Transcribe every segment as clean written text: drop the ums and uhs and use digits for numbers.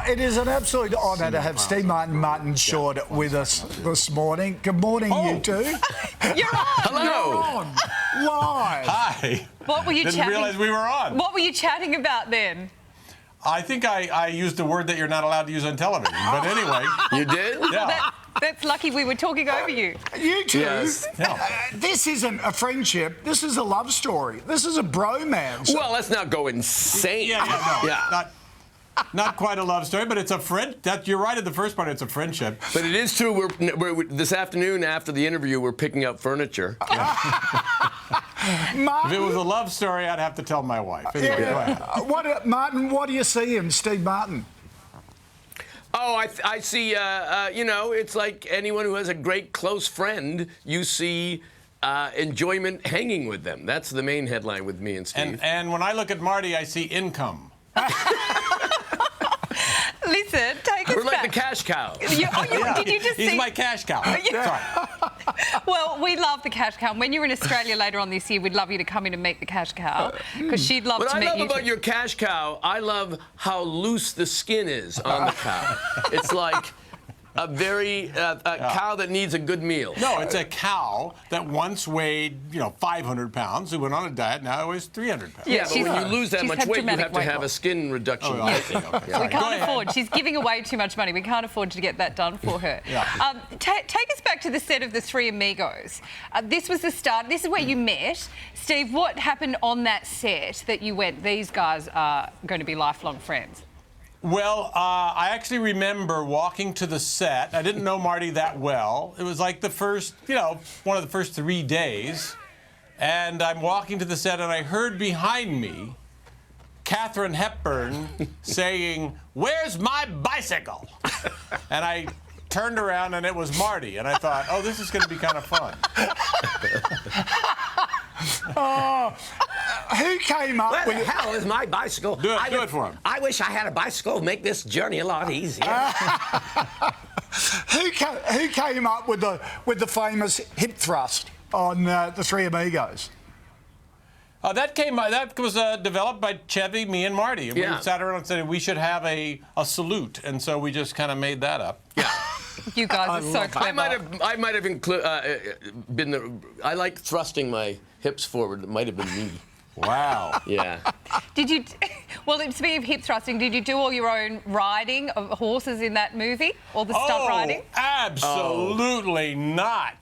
It is an absolute honour to have Steve Martin Short with us this morning. Good morning, you two. You're on. Hello. You're on live. Hi. What were you Didn't chatting? realize we were on. What were you chatting about then? I think I used a word that you're not allowed to use on television. But anyway. You did? Yeah. That's lucky we were talking over you. You two. Yes. This isn't a friendship. This is a love story. This is a bromance. Well, let's not go insane. Yeah. Yeah. Not quite a love story, but it's a friend. You're right in the first part. It's a friendship. But it is true. We're this afternoon after the interview, we're picking up furniture. Martin, If it was a love story, I'd have to tell my wife. Anyway, go ahead. Martin, what do you see in Steve Martin? Oh, I see. It's like anyone who has a great close friend. You see enjoyment hanging with them. That's the main headline with me and Steve. And when I look at Marty, I see income. Listen, take us We're like back. the cash cow. Did you just He's see? my cash cow. Sorry. Well, we love the cash cow. When you're in Australia later on this year, we'd love you to come in and meet the cash cow because she'd love What to I meet love you. about too. your cash cow, I love how loose the skin is on the cow. It's like a very cow that needs a good meal. No, it's a cow that once weighed, 500 pounds. Who went on a diet, now it weighs 300 pounds. Yeah, but she's- when you lose that she's much had weight, you dramatic have to weight have a loss. skin reduction. Oh, I see. Okay. We Sorry. Go can't ahead. afford. She's giving away too much money. We can't afford to get that done for her. Yeah. Take us back to the set of The Three Amigos. This was the start. This is where you met. Steve, what happened on that set that you went, these guys are going to be lifelong friends? Well, I actually remember walking to the set. I didn't know Marty that well. It was like the first, one of the first 3 days. And I'm walking to the set, and I heard behind me Katharine Hepburn saying, "Where's my bicycle?" And I turned around, and it was Marty. And I thought, oh, this is going to be kind of fun. Who came up Where with the hell is my bicycle? Do it for him. I wish I had a bicycle to make this journey a lot easier. Who came up with the famous hip thrust on The Three Amigos? That was developed by Chevy, me, and Marty. Yeah. We sat around and said we should have a salute, and so we just kind of made that up. Yeah. You guys are so clever. I might have been the. I like thrusting my hips forward. It might have been me. Wow. Yeah. Did you? Well, speaking of hip thrusting, did you do all your own riding of horses in that movie? All the stunt riding? Absolutely not.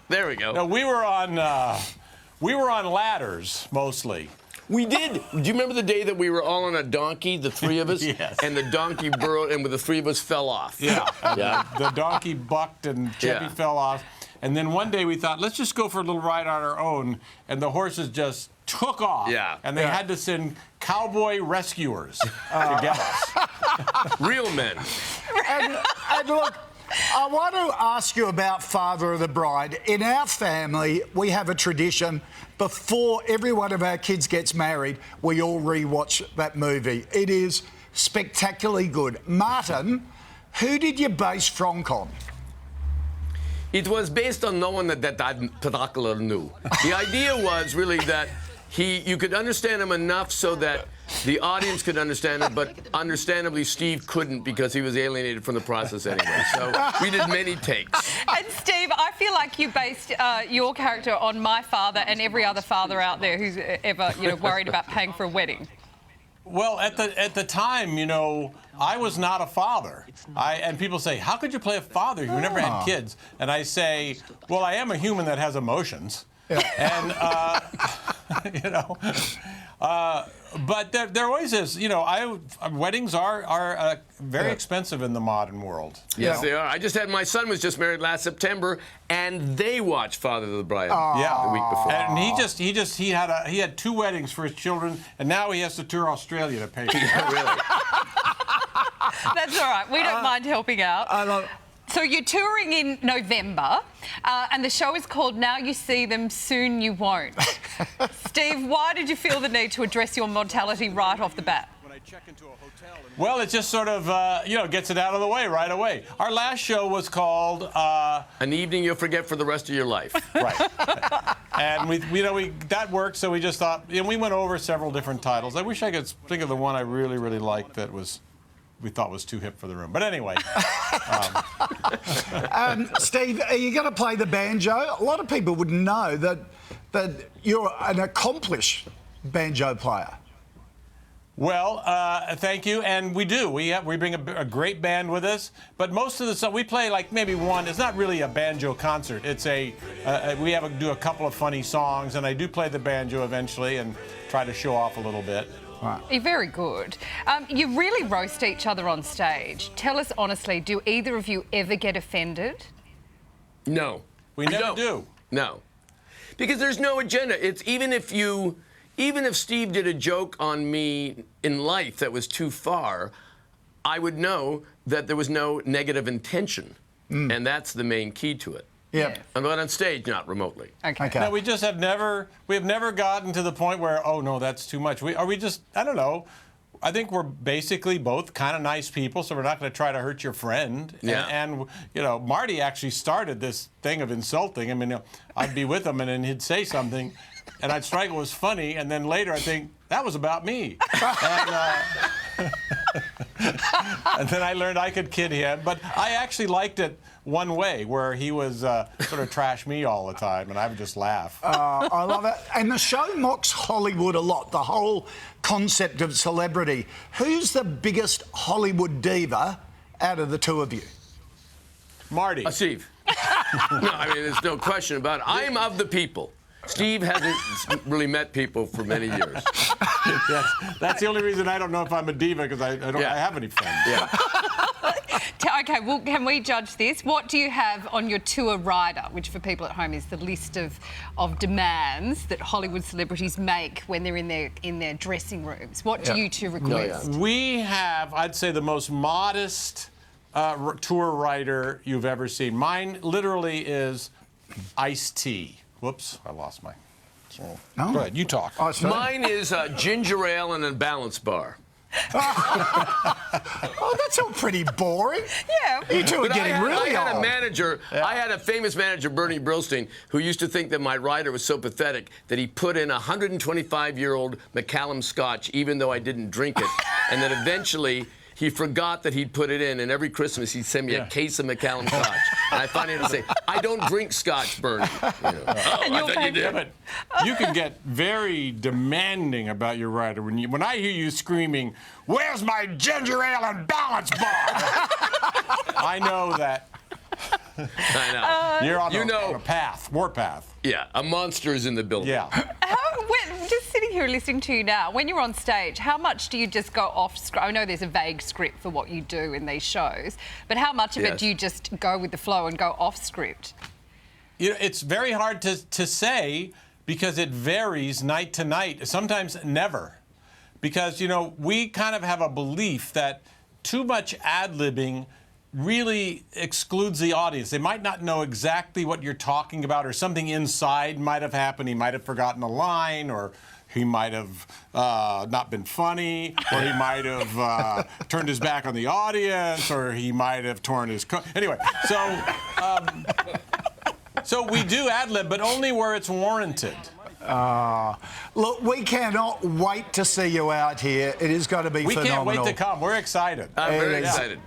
There we go. No, we were on ladders mostly. We did. Do you remember the day that we were all on a donkey, the three of us? Yes. And the donkey burrowed, and the three of us fell off. Yeah. Yeah. The donkey bucked and Chevy Yeah. fell off. And then one day we thought, let's just go for a little ride on our own. And the horses just took off. Yeah. And they had to send cowboy rescuers to get us. Real men. And look, I want to ask you about Father of the Bride. In our family, we have a tradition. Before every one of our kids gets married, we all rewatch that movie. It is spectacularly good. Martin, who did you base Frank on? It was based on no one that I particularly knew. The idea was really that you could understand him enough so that the audience could understand him, but understandably Steve couldn't because he was alienated from the process anyway. So we did many takes. And Steve, I feel like you based your character on my father and every other father out there who's ever, worried about paying for a wedding. Well, at the time, I was not a father. And people say, how could you play a father? You've never had kids. And I say, well, I am a human that has emotions. And, but there always is, weddings are very expensive in the modern world. Yes, they are. I just had my son was just married last September, and they watched Father of the Bride the week before. And he had 2 weddings for his children, and now he has to tour Australia to pay for it. Really? That's all right. We don't mind helping out. So you're touring in November, and the show is called Now You See Them, Soon You Won't. Steve, why did you feel the need to address your mortality right off the bat? Well, it just sort of, gets it out of the way right away. Our last show was called... An evening you'll forget for the rest of your life. Right. And that worked, so we just thought, we went over several different titles. I wish I could think of the one I really, really liked that we thought was too hip for the room. But anyway. Steve, are you going to play the banjo? A lot of people wouldn't know that you're an accomplished banjo player. Well, thank you, and we do. We bring a great band with us, but most of the stuff we play like maybe one. It's not really a banjo concert. It's we do a couple of funny songs, and I do play the banjo eventually and try to show off a little bit. Right. You're very good. You really roast each other on stage. Tell us honestly, do either of you ever get offended? No. We never do. No. Because there's no agenda. It's even if Steve did a joke on me in life that was too far, I would know that there was no negative intention. And that's the main key to it. Yeah. I'm not on stage, not remotely. Okay. No, we just have never gotten to the point where, oh no, that's too much. I don't know. I think we're basically both kind of nice people, so we're not going to try to hurt your friend. Yeah. And Marty actually started this thing of insulting. I mean, I'd be with him and then he'd say something, and I'd strike it was funny, and then later I think that was about me. And then I learned I could kid him, but I actually liked it one way, where he was sort of trash me all the time, and I would just laugh. I love it. And the show mocks Hollywood a lot, the whole concept of celebrity. Who's the biggest Hollywood diva out of the two of you? Marty. Steve. No, I mean, there's no question about it. I'm of the people. Steve hasn't really met people for many years. That's the only reason I don't know if I'm a diva, because I don't have any friends. Yeah. Okay, well, can we judge this? What do you have on your tour rider, which for people at home is the list of demands that Hollywood celebrities make when they're in their dressing rooms? What do you two request? We have, I'd say, the most modest tour rider you've ever seen. Mine literally is iced tea. Whoops, I lost my... Oh. Go ahead, you talk. Oh, sorry. Mine is ginger ale and a balance bar. Oh, that's all pretty boring. Yeah. You two are But getting really I had a old. manager, I had a famous manager, Bernie Brillstein, who used to think that my rider was so pathetic that he put in a 125-year-old Macallan Scotch, even though I didn't drink it. And then eventually he forgot that he'd put it in, and every Christmas he'd send me a case of Macallan Scotch. And I finally had to say, I don't drink Scotch, Bernie. Oh, I thought you did. But you can get very demanding about your rider when I hear you screaming, "Where's my ginger ale and balance bar?" I know that I know. you're on a path, warpath. Yeah, a monster is in the building. Yeah. Just sitting here listening to you now, when you're on stage, how much do you just go off script? I know there's a vague script for what you do in these shows, but how much of it do you just go with the flow and go off script? It's very hard to say, because it varies night to night, sometimes never. Because, we kind of have a belief that too much ad-libbing really excludes the audience. They might not know exactly what you're talking about, or something inside might have happened. He might have forgotten a line, or he might have not been funny, or he might have turned his back on the audience, or he might have torn his coat. Anyway, so we do ad-lib, but only where it's warranted. Look, we cannot wait to see you out here. It is going to be phenomenal. We can't wait to come. We're excited. I'm very excited.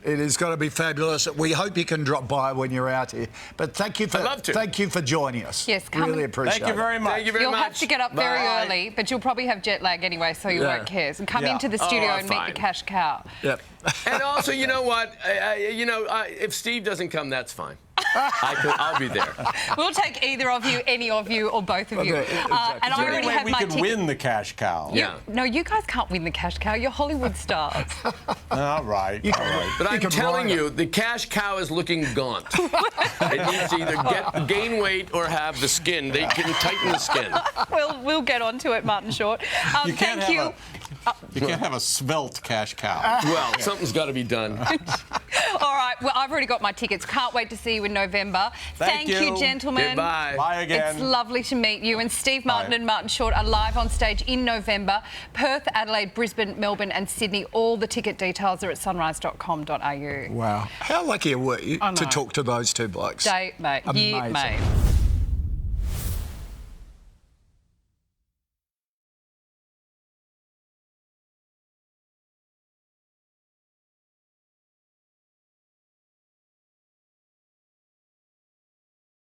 It is going to be fabulous. We hope you can drop by when you're out here. But thank you for I'd love to. Thank you for joining us. Yes, come really and- appreciate it. Thank you very much. Thank you very You'll much. have to get up very Bye. early, but you'll probably have jet lag anyway, so you won't care. And come Yeah. into the studio and meet fine. the cash cow. Yep. And also, you know what? If Steve doesn't come, that's fine. I'll be there. We'll take either of you, any of you, or both of you. Okay, exactly. And I Any already way have we my could ticket. win the cash cow. Yeah. No, you guys can't win the cash cow. You're Hollywood stars. All right. You All can- right. But I'm can telling ride you, the cash cow is looking gaunt. It needs to either gain weight or have the skin. They can tighten the skin. We'll get onto it, Martin Short. You can't Thank you. have you can't have a svelte cash cow. Well, something's got to be done. All right, well, I've already got my tickets. Can't wait to see you in November. Thank you, you. gentlemen. Goodbye. Bye again. It's lovely to meet you. And Steve Martin Bye. and Martin Short are live on stage in November. Perth, Adelaide, Brisbane, Melbourne and Sydney. All the ticket details are at sunrise.com.au. Wow. How lucky are we I know. to talk to those two blokes? Mate. Amazing. Mate.